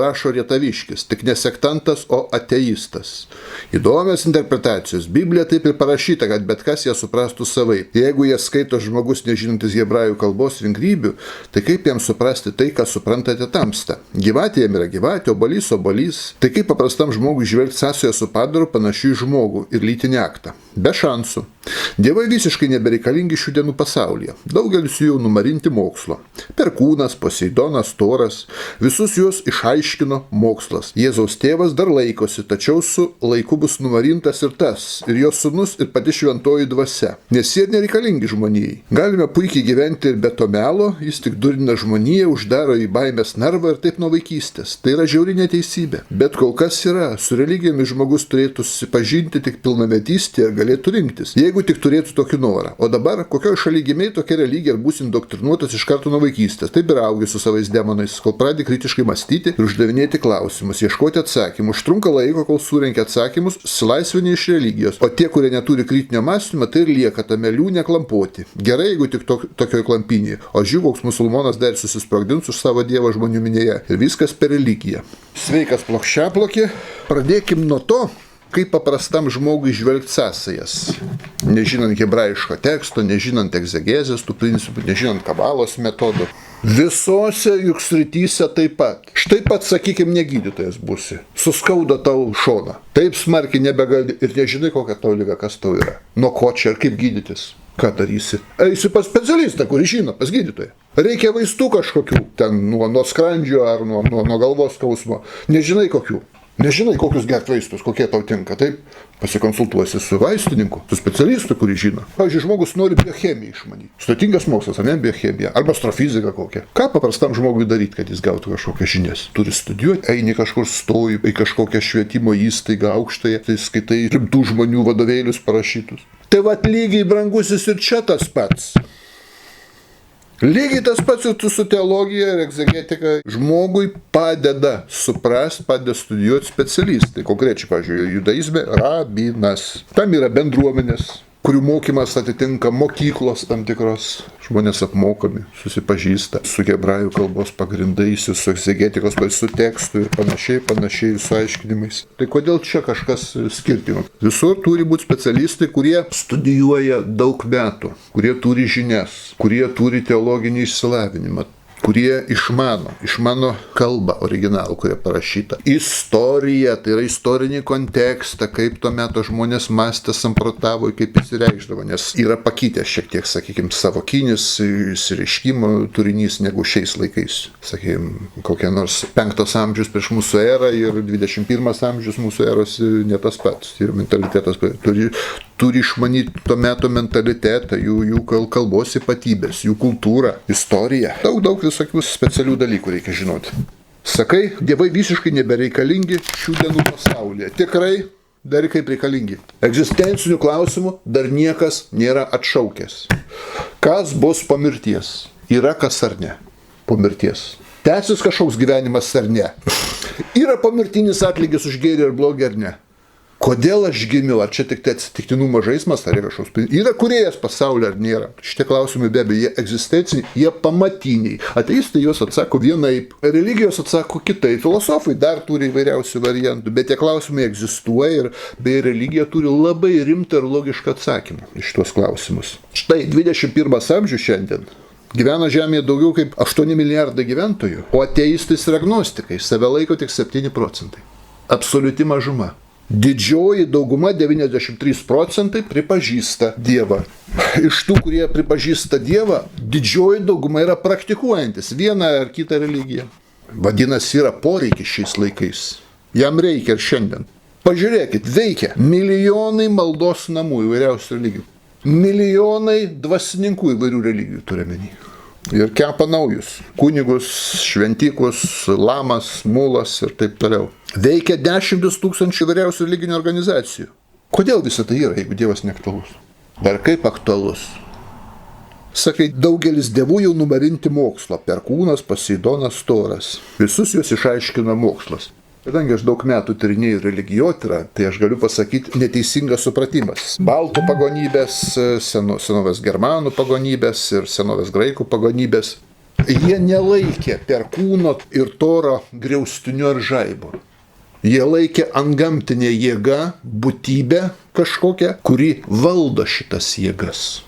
rašo Rietaviškis, tik ne sektantas, o ateistas. Įdomios interpretacijos. Biblija taip ir parašyta, kad bet kas ją suprastų savaip. Jeigu jie skaito žmogus nežinantis hebrajų kalbos vingrybių, tai kaip jam suprasti tai, ką suprantate tamsta? Gyvatė jam yra gyvatė, obalys obalys. Tai kaip paprastam žmogui žvelgti sąsoje su padaru panašiu į žmogų ir lytinį aktą? Be šansų. Dievai visiškai nebereikalingi šių dienų pasaulyje. Daugelis jų jau numarinti mokslo. Perkūnas, Poseidonas, Toras, visus juos išaiškino mokslas. Jėzaus tėvas dar laikosi, tačiau su laiku bus numarintas ir tas, ir jo sūnus, ir pati šventoji dvasia. Nes jie nereikalingi žmonijai. Galime puikiai gyventi ir be to melo, jis tik durina žmoniją, uždaro į baimės narvą ir taip nuo vaikystės. Tai yra žiauri neteisybė. Bet kol kas yra, su religijomis žmogus turėtų susipažinti tik pilnametystėje ir galėtų rinktis. Jeigu tik turėtų tokį norą. O dabar, kokioje šalyje gimiai tokia religija ir bus indoktrinuotas iš karto nuo vaikystės. Taip ir augi su savais demonais, kol pradedi kritiškai mąstyti ir uždavinėti klausimus, ieškoti atsakymų. Užtrunka laiko, kol surenkia atsakymus, silaisvini iš religijos. O tie, kurie neturi kritinio mąstymo, tai ir lieka tame liūne klampoti. Gerai, jeigu tik tokioj klampinėje. O žiūrėk, koks musulmonas dar susisprogdins už savo dievą žmonių minėje. Ir viskas per religiją. Sveikas plokščiaplokė. Pradėkim nuo to, kaip paprastam žmogui žvelgti sąsajas. Nežinant hebrajiško teksto, nežinant egzegezės tų principų, nežinant kabalos metodų. Visose juk srityse taip pat. Štai pat, sakykime, negydytojas būsi. Suskauda tau šoną. Taip smarkiai nebegali ir nežinai, kokia tau lyga, kas tau yra. Nuo ko čia ir kaip gydytis. Ką darysi? Eisi pas specialistą, kuris žino, pas gydytoją. Reikia vaistų kažkokių, ten nuo skrandžio ar nuo galvos skausmo. Nežinai kokių. Nežinai, kokius gert vaistus, kokie tau tinka, taip? Pasikonsultuosi su vaistininku, su specialistu, kurį žino. Pavyzdžiui, žmogus nori biochemiją išmanyti. Sudėtingas mokslas, ar ne biochemija? Arba astrofizika kokia. Ką paprastam žmogui daryti, kad jis gautų kažkokias žinias? Turi studijuoti, eini kažkur stoji, į kažkokią švietimo įstaigą aukštąją, tai skaitai rimtų žmonių vadovėlius parašytus. Tai vat lygiai brangusis ir čia tas pats. Lygiai tas pats ir su teologija ir egzegetika žmogui padeda suprasti, padeda studijuoti specialistai. Konkrečiai, pavyzdžiui, judaizme rabinas. Tam yra bendruomenės, kurių mokymas atitinka mokyklos tam tikros. Žmonės apmokomi, susipažįsta su hebrajų kalbos pagrindais, su egzegetikos, su tekstu ir panašiai su aiškinimais. Tai kodėl čia kažkas skirtingo? Visur turi būti specialistai, kurie studijuoja daug metų, kurie turi žinias, kurie turi teologinį išsilavinimą, kurie išmano kalbą originalų, kurie parašyta. Istorija, tai yra istorinį kontekstą, kaip tuo metu žmonės mąstė, samprotavo, kaip įsireikšdavo, nes yra pakitęs šiek tiek, sakykime, savokinis išsireiškimo turinys negu šiais laikais. Sakykime, kokia nors 5 amžius prieš mūsų erą ir 21 amžius mūsų eros ne tas pats. Ir mentalitetas turi išmanyti tuo metu mentalitetą, jų kalbos ypatybės, jų kultūrą, istoriją. Daug visokių specialių dalykų reikia žinoti. Sakai, dievai visiškai nebereikalingi šių dienų pasaulyje. Tikrai dar kaip reikalingi. Egzistencinių klausimų dar niekas nėra atšaukęs. Kas bus po mirties? Yra kas ar ne? Po mirties. Tęsis kažkoks gyvenimas ar ne? Yra pomirtinis atlygis už gėrį ir blogį ar ne? Kodėl aš gimiau? Ar čia tik tai atsitiktinumo žaismas, ar yra kažkoks? Yra kūrėjas pasaulyje ar nėra? Šitie klausimai be abejo, jie egzistenciniai, jie pamatiniai. Ateistai juos atsako vienaip, religijos atsako kitaip, filosofai dar turi įvairiausių variantų, bet tie klausimai egzistuoja ir beje religija turi labai rimtą ir logišką atsakymą iš tuos klausimus. Štai 21 amžius šiandien. Gyvena Žemėje daugiau kaip 8 milijardai gyventojų, o ateistais ir agnostikais save laiko tik 7 procentai. Absoliuti mažuma. Didžioji dauguma, 93%, pripažįsta Dievą. Iš tų, kurie pripažįsta Dievą, didžioji dauguma yra praktikuojantis vieną ar kitą religiją. Vadinasi, yra poreikis šiais laikais. Jam reikia ir šiandien. Pažiūrėkit, veikia milijonai maldos namų įvairiausių religijų. Milijonai dvasininkų įvairių religijų turiuomenį. Ir kepa naujus. Kunigus, šventikus, lamas, mulas ir taip toliau. Veikia 10 000 įvairiausių religinių organizacijų. Kodėl visą tai yra, jeigu Dievas neaktualus? Dar kaip aktualus? Sakai, daugelis dievų jau numarinti mokslo. Perkūnas, Poseidonas, Toras. Visus juos išaiškina mokslas. Kadangi aš daug metų tyrinėju religijotyrą, tai aš galiu pasakyti neteisingas supratimas. Baltų pagonybės, senovės germanų pagonybės ir senovės graikų pagonybės. Jie nelaikė perkūno ir toro griaustiniu ar žaibu. Jie laikė antgamtinė jėga, būtybė kažkokia, kuri valdo šitas jėgas.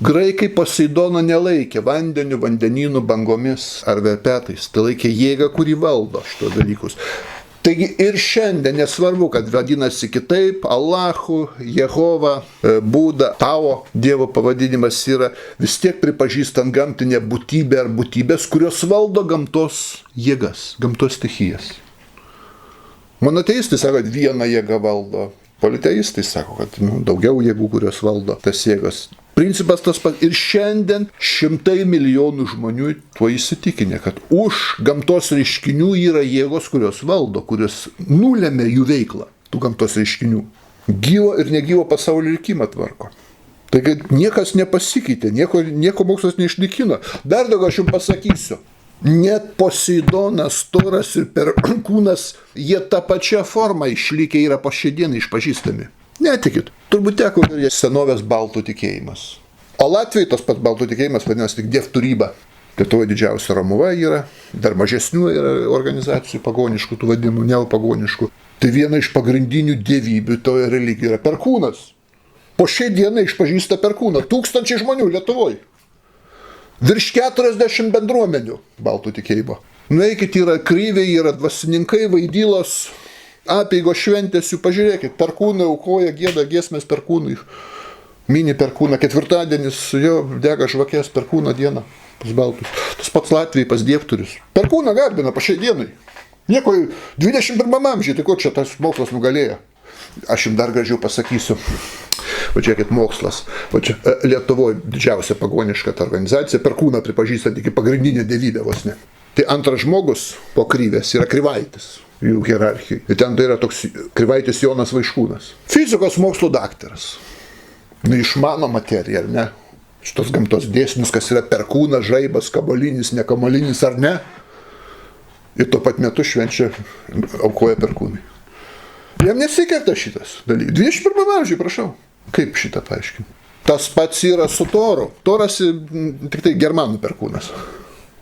Graikai Poseidono nelaikė vandeniu, vandenynų, bangomis ar verpetais. Tai laikė jėgą, kuri valdo šitos dalykus. Taigi ir šiandien, nesvarbu, kad vadinasi kitaip, Allahu, Jehova, Buda, Tao, Dievo pavadinimas yra, vis tiek pripažįstant gamtinę būtybę ar būtybės, kurios valdo gamtos jėgas, gamtos stichijas. Monoteistai sako, kad viena jėga valdo, politeistai sako, kad daugiau jėgų, kurios valdo tas jėgas. Principas tas pats. Ir šiandien šimtai milijonų žmonių tuo įsitikinę, kad už gamtos reiškinių yra jėgos, kurios valdo, kurios nulemia jų veiklą, tų gamtos reiškinių. Gyvo ir negyvo pasaulio likimą tvarko. Taigi niekas nepasikeitė, nieko mokslas neišnaikino. Dar daugiau aš jums pasakysiu. Net Poseidonas, Toras ir Perkūnas, jie tą pačią formą išlikę yra po šią dieną išpažįstami. Netikit. Turbūt teko ir senovės baltų tikėjimas. O Latvijai tas pats baltų tikėjimas vadinasi tik dievturyba. Lietuvoje didžiausia Romuva yra, dar mažesnių yra organizacijų pagoniškų, tų vadimų neopagoniškų. Tai viena iš pagrindinių dievybių toje religijoje yra Perkūnas. Po šią dieną išpažįsta Perkūną. 1000 žmonių Lietuvoje. Virš 40 bendruomenių baltų tikėjimo. Nueikit, yra kryviai, yra dvasininkai, vaidylos, apeigos šventės, jų pažiūrėkit, Perkūnai aukoja, gieda giesmės Perkūnui, mini Perkūną, ketvirtadienis jo dega žvakės Perkūno dieną pas baltus. Tas pats Latvijai pas dievturius. Perkūną garbina po šiai dienai. Nieko 21 amžiai, tai ko čia tas mokslas nugalėjo? Aš jums dar gražiau pasakysiu. Va čia, kaip mokslas. Va čia Lietuvoje didžiausia pagoniška ta organizacija, Perkūną pripažįsta tik pagrindinė dievybė vos ne. Tai antras žmogus po kryvės yra Krivaitis. Jų hierarchijai. Ir ten tai yra toks Krivaitis Jonas Vaiškūnas. Fizikos mokslo daktaras. Išmano materiją, ar ne? Šitos gamtos dėsnius, kas yra Perkūnas, žaibas, kabalinis, nekamalinis, ar ne? Ir tuo pat metu švenčia aukoja Perkūnai. Jam nesikerta šitas dalykas. 21 amžiai, prašau. Kaip šitą paaiškinti? Tas pats yra su Toru. Toras tik tai germanų Perkūnas.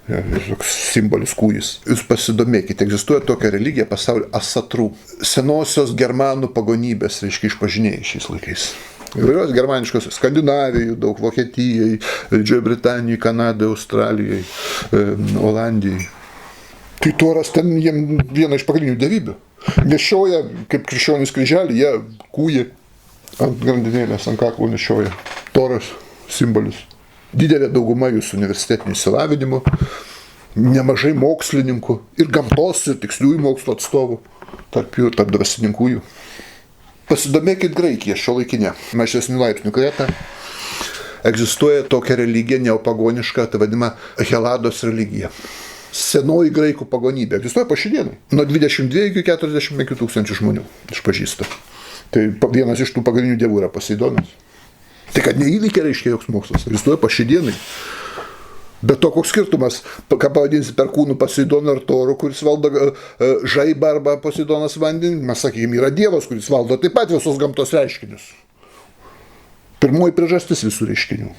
Toks simbolis kūjis. Jūs pasidomėkite, egzistuoja tokia religija pasaulyje asatrų. Senosios germanų pagonybės, reiškia, išpažinėjai šiais laikais. Įvairios germaniškos Skandinavijai, daug Vokietijai, Didžioji Britanijai, Kanadai, Australijai, Olandijai. Tai Toras ten jiem viena iš pagrindinių dievybių. Nešioja, kaip krikščionys kryželį, jie kūjį ant grandinėlės, ant kaklų nešioja. Toras simbolis. Didelė dauguma jūsų universitetinių išsilavinimų, nemažai mokslininkų ir gamtos ir tiksliųjų mokslo atstovų, tarp jų ir tarp dvasininkųjų. Pasidomėkit Graikiją šiuolaikinę, mažesnių laipsnių Kretą. Egzistuoja tokia religija neopagoniška, tai vadinama Helados religija. Senoji graikų pagonybė egzistuoja po šiai dienai. Nuo 22 iki 45 tūkstančių žmonių išpažįsta. Tai vienas iš tų pagrindinių dievų yra Poseidonas. Tai kad neįvykė, reiškia joks mokslas. Egzistuoja po šiai dienai. Bet to koks skirtumas, ką pavadinsi Perkūnų, Poseidono ar Toru, kuris valdo žaibą arba Poseidonas vandenį, mes sakykime, yra dievas, kuris valdo taip pat visos gamtos reiškinius. Pirmoji priežastis visų reiškinių.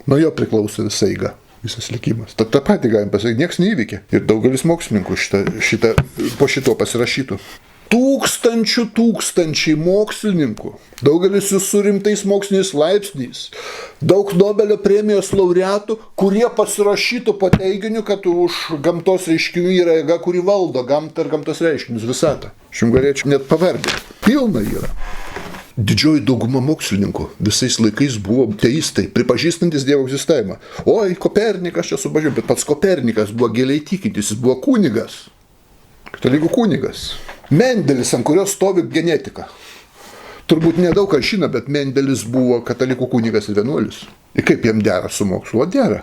Nuo jo priklauso visa eiga, visas likimas. Tad tą patį galim pasakyti, nieks neįvykė. Ir daugelis mokslininkų po šito pasirašytų. Tūkstančiai mokslininkų, daugelis jų su rimtais moksliniais laipsniais, daug Nobelio premijos laureatų, kurie pasirašytų po teiginiu, kad už gamtos reiškinių yra jėga, kuri valdo gamtą ir gamtos reiškinius, visatą. Aš jums galėčiau net pavardinti. Pilna yra. Didžioji dauguma mokslininkų visais laikais buvo teistai, pripažįstantis Dievo egzistavimą. Oi, Kopernikas čia subažiau, bet pats Kopernikas buvo giliai tikintis, jis buvo kunigas. Katalikų kunigas. Mendelis, ant kurios stovi genetika. Turbūt nedaug kas žino, bet Mendelis buvo katalikų kunigas ir vienuolis. Ir kaip jam dera su mokslu? O dera.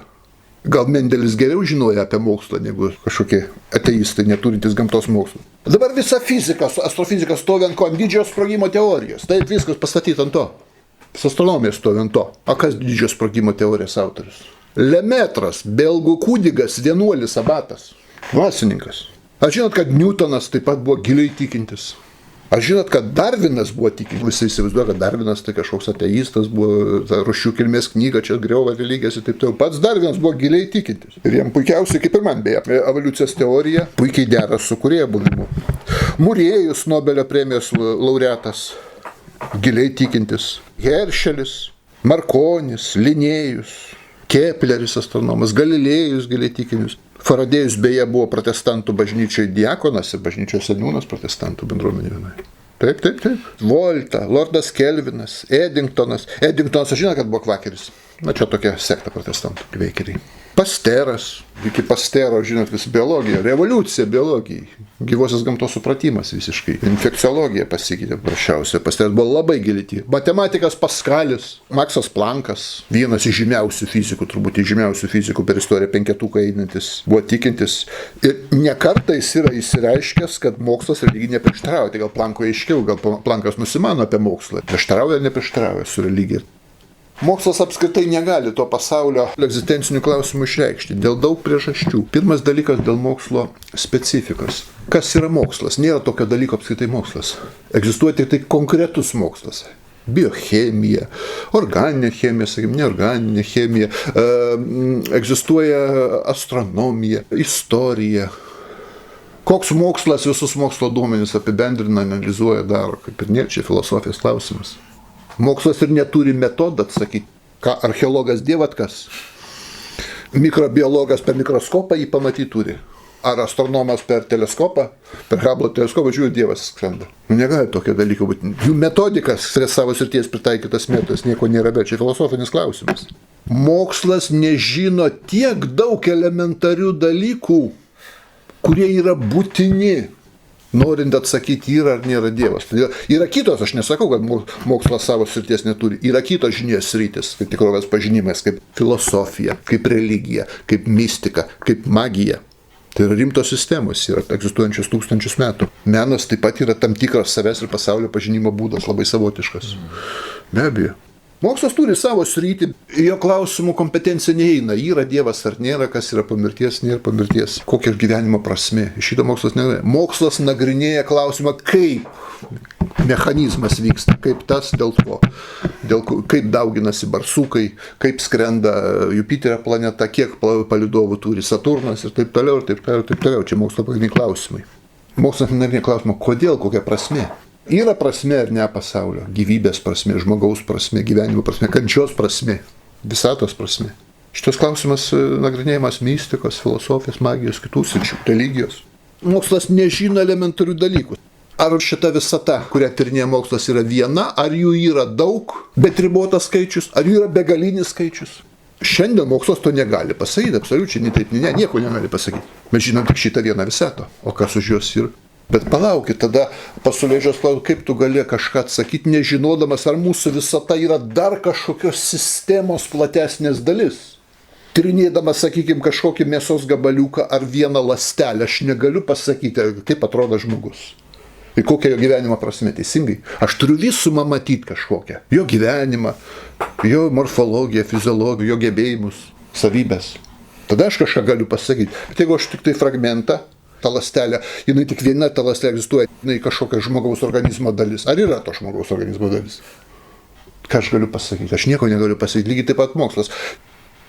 Gal Mendelis geriau žinoja apie mokslą, negu kažkokie ateistai, neturintys gamtos mokslų. Dabar visa fizika, astrofizika stovi ant ko? Ant didžiojo sprogimo teorijos. Taip viskas pastatyta ant to. Visa astronomija stovi ant to. O kas didžiojo sprogimo teorijos autorius? Lemetras, belgų kunigas, vienuolis, abatas, dvasininkas. Ar žinot, kad Newtonas taip pat buvo giliai tikintis? Ar žinot, kad Darvinas buvo tikintis? Visi įsivaizduoja, kad Darvinas tai kažkoks ateistas buvo, ta rūšių kilmės knyga, čia griaua religijas ir taip toliau. Pats Darvinas buvo giliai tikintis. Ir jam puikiausiai, kaip ir man beje, evoliucijos teorija puikiai dera su kūrėjo buvimu. Murėjus, Nobelio premijos laureatas, giliai tikintis. Heršelis, Markonis, Linėjus, Kepleris astronomas, Galilėjus giliai tikintis. Faradėjus beje buvo protestantų bažnyčioje diakonas ir bažnyčios seniūnas protestantų bendruomenė vienoje. Taip. Volta, Lordas Kelvinas, Eddingtonas. Eddingtonas, aš žinau, kad buvo kvakeris. Na, čia tokia sekta protestantų kveikeriai. Pasteras, iki Pastero, žinot, vis biologija, revoliucija biologijai, gyvosios gamtos supratimas visiškai, infekciologija pasikeitė prašiausiai, Pasteras buvo labai giliti. Matematikas Paskalis, Maksas Plankas, vienas iš žymiausių fizikų, turbūt iš žymiausių fizikų per istoriją penketuką einantis, buvo tikintis ir nekartais yra įsireiškęs, kad mokslas religijai neprieštarauja. Tai gal Plankui aiškiau, gal Plankas nusimano apie mokslą, prieštarauja ar neprieštarauja su religija. Mokslas apskritai negali to pasaulio egzistencinių klausimų išreikšti dėl daug priežasčių. Pirmas dalykas dėl mokslo specifikos. Kas yra mokslas? Nėra tokio dalyko apskritai mokslas. Egzistuoja tik tai konkretus mokslas. Biochemija, organinė chemija, sakykime, neorganinė chemija, egzistuoja astronomija, istorija. Koks mokslas visus mokslo duomenis apibendrina, analizuoja, daro, kaip ir nėra čia filosofijos klausimas. Mokslas ir neturi metodą atsakyti, ką archeologas Dievatkas, mikrobiologas per mikroskopą jį pamatyti turi. Ar astronomas per teleskopą, per Hubble teleskopą, žiūrėjau, Dievas skrenda. Negali tokio dalyko būti. Jų metodikas, savo srities pritaikytas metodas, nieko nėra, bet čia filosofinis klausimas. Mokslas nežino tiek daug elementarių dalykų, kurie yra būtini, norint atsakyti, yra ar nėra Dievas. Yra kitos, aš nesakau, kad mokslas savo srities neturi, yra kitos žinios sritis, kaip tikrovės pažinimas, kaip filosofija, kaip religija, kaip mistika, kaip magija. Tai yra rimtos sistemos, yra egzistuojančios tūkstančius metų. Menas taip pat yra tam tikras savęs ir pasaulio pažinimo būdas, labai savotiškas. Be abejo. Mokslas turi savo sritį, jo klausimų kompetencija neįeina, yra Dievas ar nėra, kas yra po mirties, nėra po mirties, kokia gyvenimo prasmė. Šitą mokslas nagrinėja. Mokslas nagrinėja klausimą, kaip mechanizmas vyksta, kaip tas dėl to, kaip dauginasi barsukai, kaip skrenda Jupiterio planeta, kiek palydovų turi Saturnas ir taip toliau, ir taip toliau, ir taip toliau. Čia mokslo pagrindiniai klausimai. Mokslas nagrinėja klausimą, kodėl, kokia prasmė. Yra prasmė ar ne pasaulio, gyvybės prasmė, žmogaus prasmė, gyvenimo prasmė, kančios prasmė, visatos prasmė. Šitas klausimas nagrinėjimas mistikos, filosofijos, magijos, kitų sričių, religijos. Mokslas nežino elementarių dalykų. Ar šita visata, kurią tyrinėja mokslas, yra viena, ar jų yra daug, bet ribotas skaičius, ar jų yra begalinis skaičius. Šiandien mokslas to negali pasakyti, absoliučiai, nieko negali pasakyti. Mes žinom tik šitą vieną visatą, o kas už jos yra. Bet palaukit, tada pasaulėžios klausimas, kaip tu gali kažką atsakyti, nežinodamas, ar mūsų visata yra dar kažkokios sistemos platesnės dalis. Tyrinėdamas, sakykime, kažkokį mėsos gabaliuką ar vieną ląstelę, aš negaliu pasakyti, kaip atrodo žmogus. Ir kokia jo gyvenimo prasme, teisingai. Aš turiu visumą matyti kažkokią. Jo gyvenimą, jo morfologiją, fiziologiją, jo gebėjimus, savybės. Tada aš kažką galiu pasakyti. Bet jeigu aš tik tai fragmentą, ta ląstelė, jinai tik viena ta ląstelė egzistuoja, jinai kažkokia žmogaus organizmo dalis. Ar yra to žmogaus organizmo dalis? Ką aš galiu pasakyti? Aš nieko negaliu pasakyti, lygiai taip pat mokslas.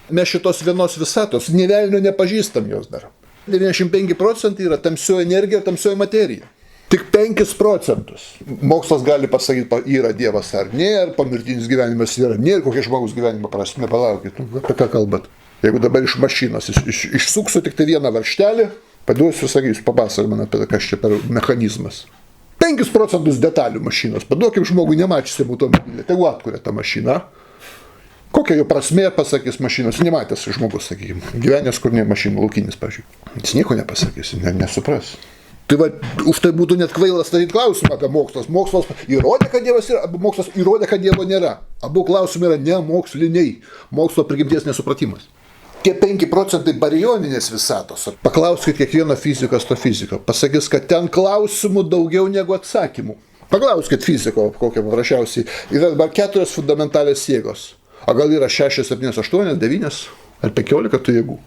Mes šitos vienos visatos, nė velnio nepažįstam jos dar. 95% yra tamsioji energija ir tamsioji materija. Tik 5%. Mokslas gali pasakyti, yra Dievas ar ne, ar pomirtinis gyvenimas yra ne, ir kokia žmogaus gyvenimo prasme, palaukit, apie ką kalbat. Jeigu dabar iš mašinos išsuksiu tik tai vieną varžtelį, paduosiu ir sakysiu, papasakok man apie kas čia per mechanizmas. 5% detalių mašinos, paduokim žmogui nemačiusiam automobilį, tegu atkuria tą mašiną. Kokia jo prasmė, pasakys mašinos, nematęs žmogus, sakykime, gyvenęs kur ne mašinų, laukinis, pažiūrėjau. Jis nieko nepasakys, nesupras. Tai va, už tai būtų net kvailas daryti klausimą apie mokslas. Mokslas įrodė, kad Dievas yra, abu mokslas įrodė, kad Dievo nėra. Abu klausimai yra nemoksliniai, mokslo prigimties nesupratimas. Tie 5% barioninės visatos. Paklauskit kiekvieno fizikas to fiziko. Pasakys, kad ten klausimų daugiau negu atsakymų. Paklauskit fiziko, kokia paprasčiausiai. Yra dabar 4 fundamentalios jėgos. O gal yra 6, 7, 8, 9 ar 15 tų jėgų?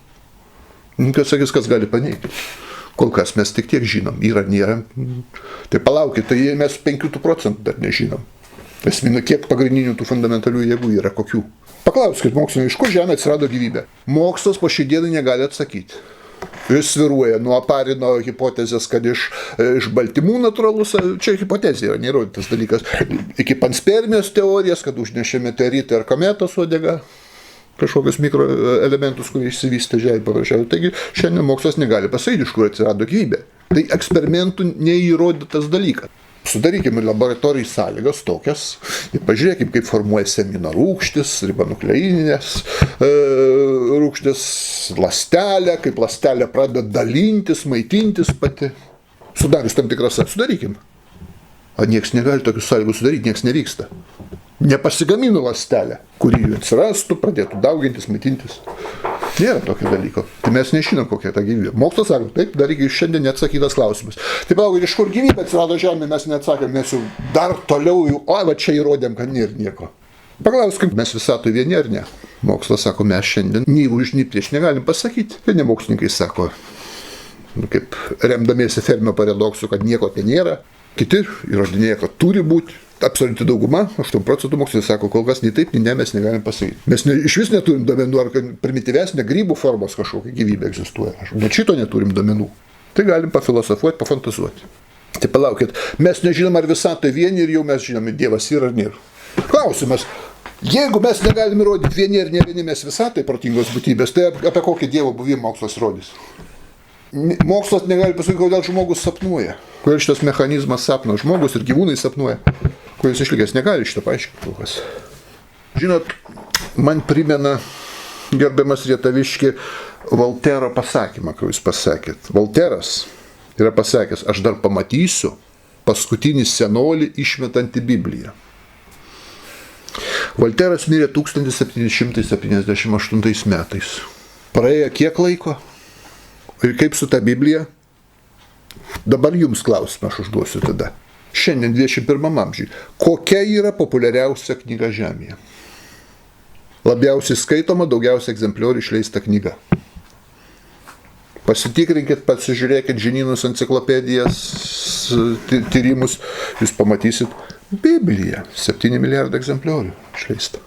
Kas sakys, kas gali paneigti? Kol kas mes tik tiek žinom, yra, nėra. Tai palaukit, tai mes 5% dar nežinom. Esmina, kiek pagrindinių tų fundamentalių jėgų yra, kokių. Paklauskit mokslininkai, iš kur Žemė atsirado gyvybė? Mokslas po šiai dienai negali atsakyti. Jis sviruoja nuo Parino hipotezės, kad iš baltymų natūralus, čia hipotezė yra, neįrodytas dalykas, iki panspermijos teorijos, kad užnešė meteoritą ar kometos uodegą, kažkokius mikroelementus, kurie išsivystė Žemėje paprasčiausiai. Taigi šiandien mokslas negali pasakyti, iš kur atsirado gyvybė. Tai eksperimentų neįrodytas dalykas. Sudarykime laboratorijai sąlygas tokias ir pažiūrėkime, kaip formuojasi amino rūgštis, ribonukleininės rūgštis, ląstelė, kaip ląstelė pradeda dalintis, maitintis pati. Sudarius tam tikras, sudarykime. O nieks negali tokių sąlygų sudaryti, nieks nevyksta. Nepasigamino ląstelę, kuri jų atsirastų, pradėtų daugintis, maitintis. Nėra tokio dalyko. Tai mes nežinom, kokia ta gyvybė. Mokslas sako, taip, dar iki šiandien neatsakytas klausimas. Taip, palaukit, iš kur gyvybė atsirado Žemėje, mes neatsakėm, mes jau dar toliau jau, va čia įrodėm, kad nėra nieko. Paklauskim, mes visatoje vieni ar ne? Mokslas sako, mes šiandien nei už, nei prieš negalim pasakyti. Vieni mokslininkai sako, kaip remdamiesi Fermio paradoksu, kad nieko tai nėra. Kiti įrodinėja, kad turi būti. Absoliuti dauguma, 8% mokslininkai sako, kol kas nei taip, nei ne, mes negalim pasakyti. Mes iš vis neturim duomenų, ar primityvesnė grybų formos kažkokia gyvybė egzistuoja. Net šito neturim duomenų. Tai galim pafilosofuoti, pafantazuoti. Tai palaukit, mes nežinom, ar visatoje vieni ir jau mes žinom, Dievas yra ar nėra. Klausimas, jeigu mes negalim įrodyti vieni ir ne vieni mes visatoje protingos būtybės, tai apie kokį Dievo buvimą mokslas rodys? Mokslas negali pasakyti, kodėl žmogus sapnuoja. Kodėl šitas mechanizmas sapno, žmogus ir gyvūnai sapnuoja. Kodėl jis išlikęs negali šitą paaiškinti kol kas. Žinot, man primena gerbiamas Rietaviški Voltero pasakymą, ką jūs pasakėt. Volteras yra pasakęs, aš dar pamatysiu paskutinį senolį išmetantį Bibliją. Volteras mirė 1778 metais. Praėjo kiek laiko? Ir kaip su ta Biblija? Dabar jums klausimą aš užduosiu tada. Šiandien 21 amžiui. Kokia yra populiariausia knyga Žemėje? Labiausiai skaitoma, daugiausia egzempliorių išleista knyga. Pasitikrinkit, pasižiūrėkit žinynus, enciklopedijas, tyrimus, jūs pamatysit Bibliją. 7 milijardų egzempliorių išleista.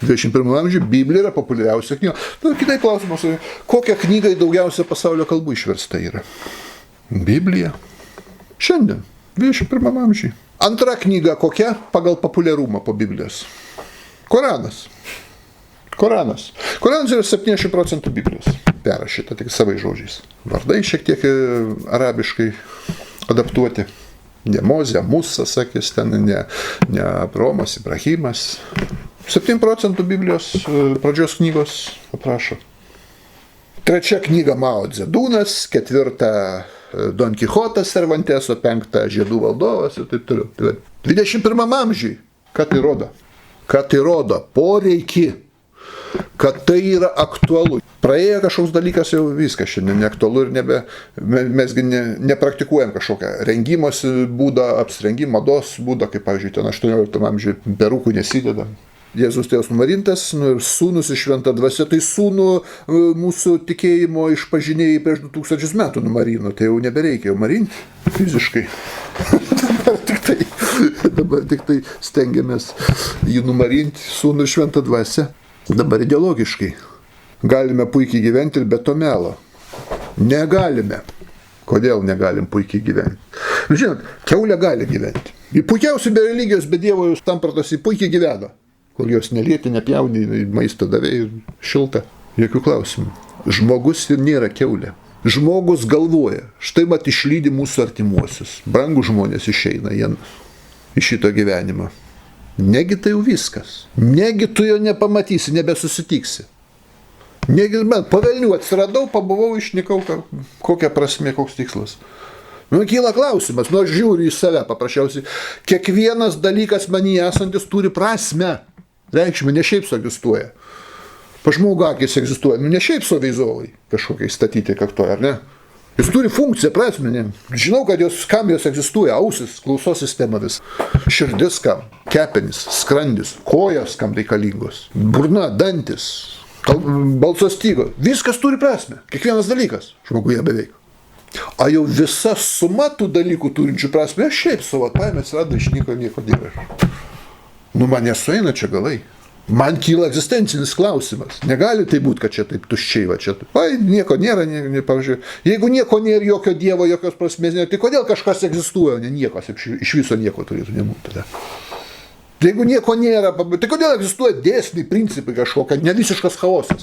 21 amžiui Biblija yra populiariausia knyga. Kitai klausimas, kokią knygą daugiausia pasaulio kalbų išversta yra? Biblija. Šiandien, 21 amžiui. Antra knyga kokia pagal populiarumą po Biblijos? Koranas. Koranas yra 70% Biblijos. Perrašyta tik savai žodžiais. Vardai šiek tiek arabiškai adaptuoti. Ne Mozė, Musa, sakys ten, ne Abraomas, Ibrahimas. 7% Biblijos pradžios knygos aprašo. Trečia knyga Mao Dzedūnas, ketvirta Don Kichotas Cervanteso, penkta Žiedų valdovas ir taip toliau. 21 amžiui. Ką tai rodo? Ką tai rodo? Poreikį. Kad tai yra aktualu. Praėjo kažkoks dalykas, jau viskas šiandien neaktualu ir mesgi nepraktikuojam kažkokią rengimosi būdą, apsirengimo mados būdą, kaip pavyzdžiui, ten 18 amžiui perukų nesideda. Jėzus tėvas numarintas, ir sūnus iš šventa dvasia, tai sūnų mūsų tikėjimo išpažinėjai prieš 2000 metų numarino, tai jau nebereikia jau marinti fiziškai. dabar tik tai stengiamės jį numarinti, sūnų iš šventa dvasia. Dabar ideologiškai. Galime puikiai gyventi ir be to melo. Negalime. Kodėl negalim puikiai gyventi? Žinot, kiaulė gali gyventi. Į puikiausiai be religijos, be Dievo jūs tampratos į puikiai gyveno. Kol jos nelieti, nepjauni, maistą davė ir šilta. Jokių klausimų. Žmogus ir nėra kiaulė. Žmogus galvoja. Štai mat išlydi mūsų artimuosius. Brangų žmonės išeina jie iš šito gyvenimo. Negi tai jau viskas. Negi tu jo nepamatysi, nebesusitiksi. Negi, po velnių atsiradau, pabuvau, išnikau, kokia prasmė, koks tikslas. Kyla klausimas, aš žiūriu į save paprasčiausiai. Kiekvienas dalykas manyje esantis turi prasmę. Reikšmė, ne šiaip su egzistuoja. Pa žmogų akis egzistuoja, ne šiaip su veizolai kažkokiai statyti kaktoje, ar ne? Jis turi funkciją, prasmenį. Žinau, kad kam jos egzistuoja, ausis, klausos sistema vis. Širdis kam, kepenis, skrandis, kojos kam reikalingos, burna, dantis, balso stygo. Viskas turi prasmę, kiekvienas dalykas žmoguje beveik. O jau visa suma tų dalykų turinčių prasme, šiaip savo paėmė atsirado iš nieko dievo. Nu, man nesueina čia galai. Man kyla egzistencinis klausimas. Negali tai būti, kad čia taip tuščiai va čia. Oi, nieko nėra, pavyzdžiui. Jeigu nieko nėra, jokio dievo, jokios prasmės nėra, tai kodėl kažkas egzistuoja, ne niekas, iš viso nieko turėtų nebūti tada. Jeigu nieko nėra, tai kodėl egzistuoja dėsniai, principai kažkokia, ne visiškas chaosas.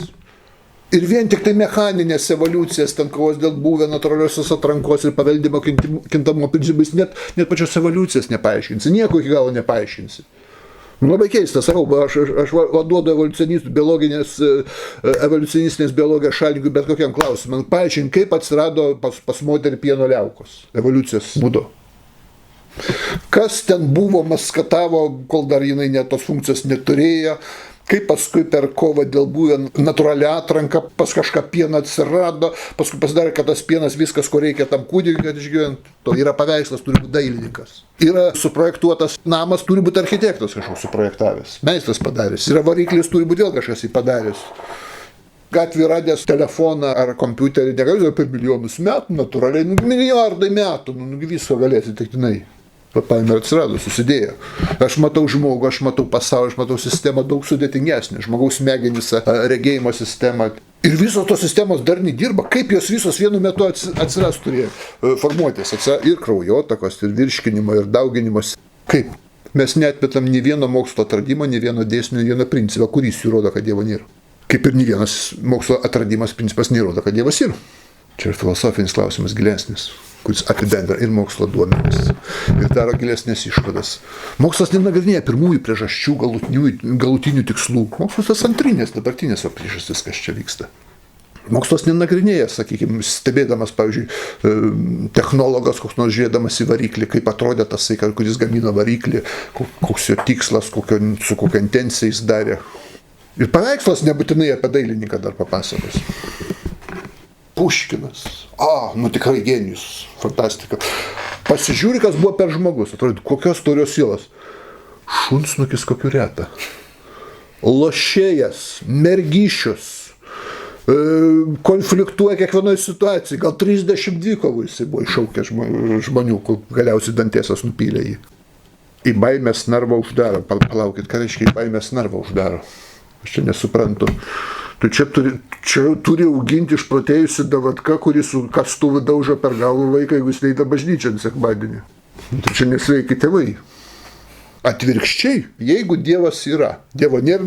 Ir vien tik tai mechaninės evoliucijas, ten kovos dėl buvę natūraliosios atrankos ir paveldimo kintamo principais, net pačios evoliucijas nepaaiškinsi, nieko iki galo nepaaiškinsi. Labai keista, sakau, aš duodu evoliucionistinės biologijos šalininkui bet kokiam klausimui. Paaiškink, kaip atsirado pas moterį pieno liaukos evoliucijos būdu. Kas ten buvo, maskatavo, kol dar jinai net tos funkcijos neturėjo. Kaip paskui per kovą dėl buvę natūralią atranką pas kažką pieną atsirado, paskui pasidarė, kad tas pienas viskas, ko reikia tam kūdikiui, kad išgyventų. To yra paveikslas, turi būti dailininkas. Yra suprojektuotas namas, turi būti architektas kažkoks suprojektavęs. Meistras padaręs. Yra variklis, turi būti vėl kažkas jį padaręs. Gatvį radęs telefoną ar kompiuterį, negali apie milijonus metų, natūraliai, milijardai metų, visko galėsi tiktinai. Paėmė ir atsirado, susidėjo. Aš matau žmogų, aš matau pasaulį, aš matau sistemą daug sudėtingesnė. Žmogaus smegenys, regėjimo sistema. Ir visos tos sistemos darniai dirba. Kaip jos visos vienu metu atsiras turėjo formuotis. Ir kraujotakos, ir virškinimo, ir dauginimos. Kaip? Mes neatmetam nei vieno mokslo atradimo, nei vieno dėsnio, nei vieno principą, kuris įrodo, kad Dievo nėra. Kaip ir nei vienas mokslo atradimas principas neįrodo, kad Dievas yra. Čia ir filosofinis klausimas gilesnis, kuris apibendrina ir mokslo duomenis, ir daro gilesnės išvadas. Mokslas nenagrinėja pirmųjų priežasčių, galutinių tikslų. Mokslas tas antrinės, dabartinės priežastis, kas čia vyksta. Mokslas nenagrinėja, sakykime, stebėdamas, pavyzdžiui, technologas, koks nors žiūrėdamas į variklį, kaip atrodė tas, kuris gamino variklį, koks jo tikslas, su kokia intencija jis darė. Ir paveikslas nebūtinai apie dailininką dar papasakos. Puškinas. Tikrai genijus. Fantastika. Pasižiūri, kas buvo per žmogus. Atrodo, kokios taurios sielos. Šunsnukis kokiu reta. Lošėjas, mergišius. Konfliktuoja kiekvienoje situacijoje. Gal 32 kovų jisai buvo iššaukęs žmonių, kur galiausiai Dantesas nupylė jį. Į baimės narvą uždaro. Palaukit, ką reiškia į baimės narvą uždaro? Aš čia nesuprantu. Tu čia turi auginti išprotėjusi davatka, kuris su kastuvu daužo per galvą vaiką, jeigu jis neina bažnyčią sekmadienį. Tai čia nesveiki tėvai. Atvirkščiai, jeigu Dievas yra, Dievo nėra,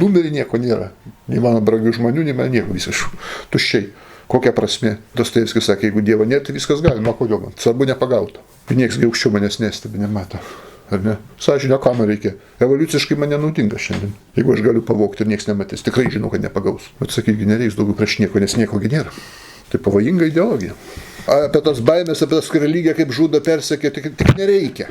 numerį nieko nėra. Nei mano brangių žmonių, nei man nieko, visas tuščiai. Kokia prasmė? Dostojevskis sakė, jeigu Dievo nėra, tai viskas galima, kodėl man? Svarbu nepagauta. Nieks aukščiau manęs nestebi, nemato. Ar ne? Sąžinio, ką man reikia? Evoliuciškai man nenaudinga šiandien. Jeigu aš galiu pavogti ir nieks nematys, tikrai žinau, kad nepagaus. Bet sakyti, nereiks daugiau prieš nieko, nes nieko nėra. Tai pavojinga ideologija. Apie tos baimės, apie tos religiją, kaip žudo persekė, tik nereikia.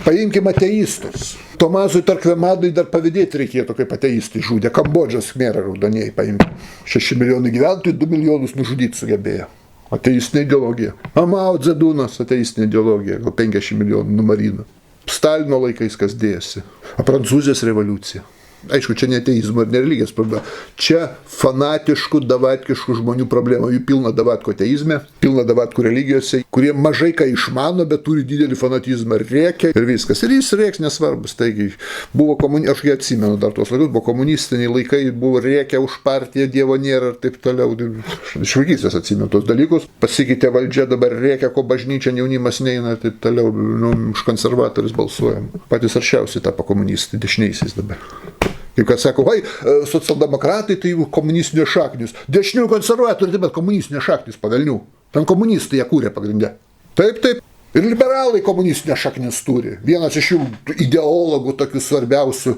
Paimkime ateistus. Tomazui Tarkvemadui dar pavydėti reikėtų, kaip ateistai žudė. Kambodžos khmerą raudonieji paimkime. 6 milijonai gyventojų, 2 milijonus nužudyti sugebėjo. Ateistinė ideologija. Mao Dzedunas ateistinė ideologija, gal 50 milijonų numarino. Stalino laikais kas dėjosi. Prancūzijos revoliucija. Aišku, čia ne ateizmo ir ne religijos problema. Čia fanatiškų, davatkiškų žmonių problema. Jų pilna davatko ateizme, pilna davatko religijose, kurie mažai ką išmano, bet turi didelį fanatizmą, rėkia ir viskas. Ir jis rėks nesvarbus. Taigi, aš jį atsimenu dar tuos laikus, buvo komunistiniai laikai, buvo rėkia už partiją, Dievo nėra ir taip toliau. Iš vaikystės atsimenu tuos dalykus. Pasikeitė valdžia, dabar rėkia, ko bažnyčia, jaunimas neina ir taip toliau. Už konservatorius balsuojam. Patys aršiausiai tapo komunistai, dešiniaisiais dabar. Kaip kad sako, socialdemokratai tai komunistinės šaknis. Dešinių konservatorių, taip, bet komunistinės šaknis pavelnių. Ten komunistai jie kūrė pagrindę. Taip. Ir liberalai komunistinės šaknis turi. Vienas iš jų ideologų, tokių svarbiausių,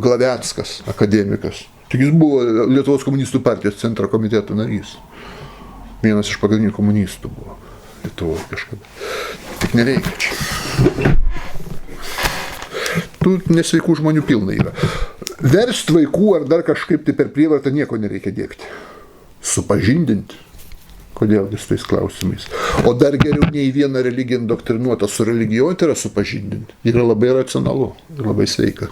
Glaveckas, akademikas. Tik jis buvo Lietuvos komunistų partijos centro komiteto narys. Vienas iš pagrindinių komunistų buvo Lietuvoje kažkada. Tik nereikia čia. Tų nesveikų žmonių pilna yra. Verst vaikų ar dar kažkaip tai per prievartą nieko nereikia dėkti. Supažindinti. Kodėl su tais klausimais? O dar geriau nei vieną religiją indoktrinuotą su religijoje, tai yra supažindinti. Yra labai racionalu ir labai sveika.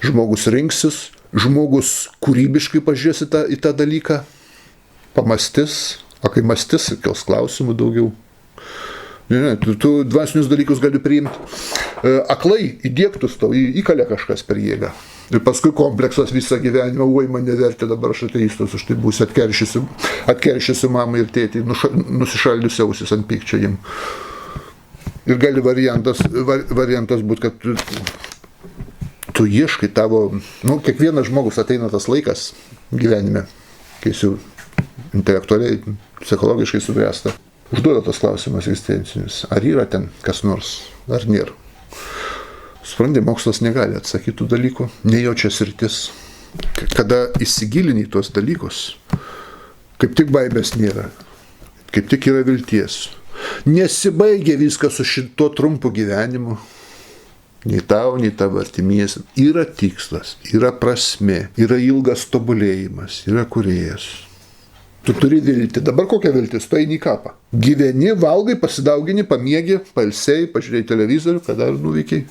Žmogus rinksis, žmogus kūrybiškai pažiūrės į tą dalyką, pamastys, O kai mąstys, kels klausimų daugiau. Ne, tu dvasinius dalykus gali priimti. Aklai įdėktus tau, įkalė kažkas per jėgą. Ir paskui kompleksas visą gyvenimą, oi man nevertė, dabar aš ateistas, aš tai būsiu atkeršysiu mamai ir tėtį, nusišaldysiu ausis ant pykčio jim. Ir gali variantas būti, kad tu ieškai tavo, kiekvienas žmogus ateina tas laikas gyvenime, kai jis jau intelektualiai, psichologiškai subręsta. Užduoda tas klausimas egzistencinis, ar yra ten kas nors, ar nėra. Supranti, mokslas negali atsakyti tų dalykų, nejaučia sritis. Kada įsigilini į tuos dalykus, kaip tik baimės nėra, kaip tik yra vilties. Nesibaigia viskas su šito trumpu gyvenimu. Nei tau, nei tavo artimiesi. Yra tikslas, yra prasmė, yra ilgas tobulėjimas, yra kūrėjas. Tu turi viltį. Dabar kokia viltis? Tu eini į kapą. Gyveni, valgai, pasidaugini, pamiegi, pailsėjai, pažiūrėjai televizorių, ką dar nuveikiai.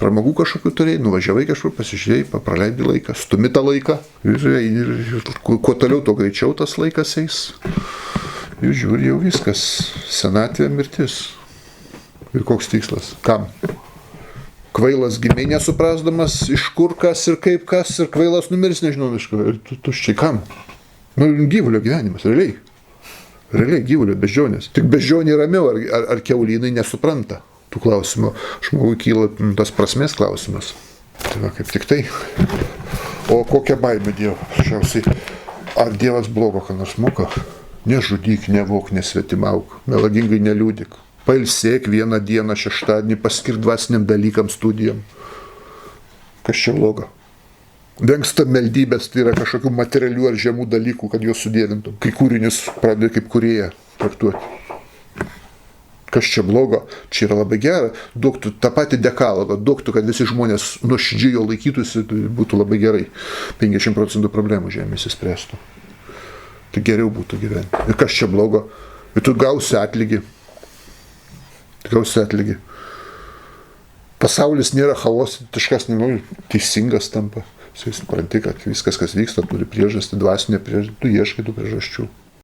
Pramogų kažkokių turėjai, nuvažiavai kažkur, pasižiūrėjai, praleidai laiką, stumi tą laiką. Ir kuo toliau, to greičiau tas laikas eis. Ir žiūri, jau viskas. Senatvė, mirtis. Ir koks tikslas? Kam? Kvailas gimė nesuprasdamas, iš kur kas ir kaip kas, ir kvailas numirs nežinau iš kur. Ir tuščiai kam? Gyvulio gyvenimas, realiai. Realiai gyvulio, beždžionės. Tik beždžionė ramiau, ar kiaulynai nesupranta tų klausimų. Žmogui kyla tas prasmės klausimas. Tai va, kaip tik tai. O kokia baimė Dievo? Paprasčiausiai, ar Dievas blogo, ką nors moka? Nežudyk, nevok, nesvetimauk, melagingai neliūdik. Pailsėk vieną dieną, šeštadienį, paskirk dvasiniam dalykam, studijam. Kas čia blogo? Vengsta meldybės, tai yra kažkokių materialių ar žemų dalykų, kad juos sudėvintum. Kai kūrinius pradeda kaip kūrėją traktuoti. Kas čia blogo? Čia yra labai gera. Duoktų tą patį dekalogą, duoktų, kad visi žmonės nuoširdžiai jo laikytųsi, tai būtų labai gerai. 50% problemų žemės įspręstų. Tai geriau būtų gyventi. Ir kas čia blogo? Ir tu gausi atlygį. Pasaulis nėra chaotiškas, teisingas tampa. Supranti, kad viskas, kas vyksta, turi priežastį, dvasinę priežastį, tu ieškai tų priežasčių.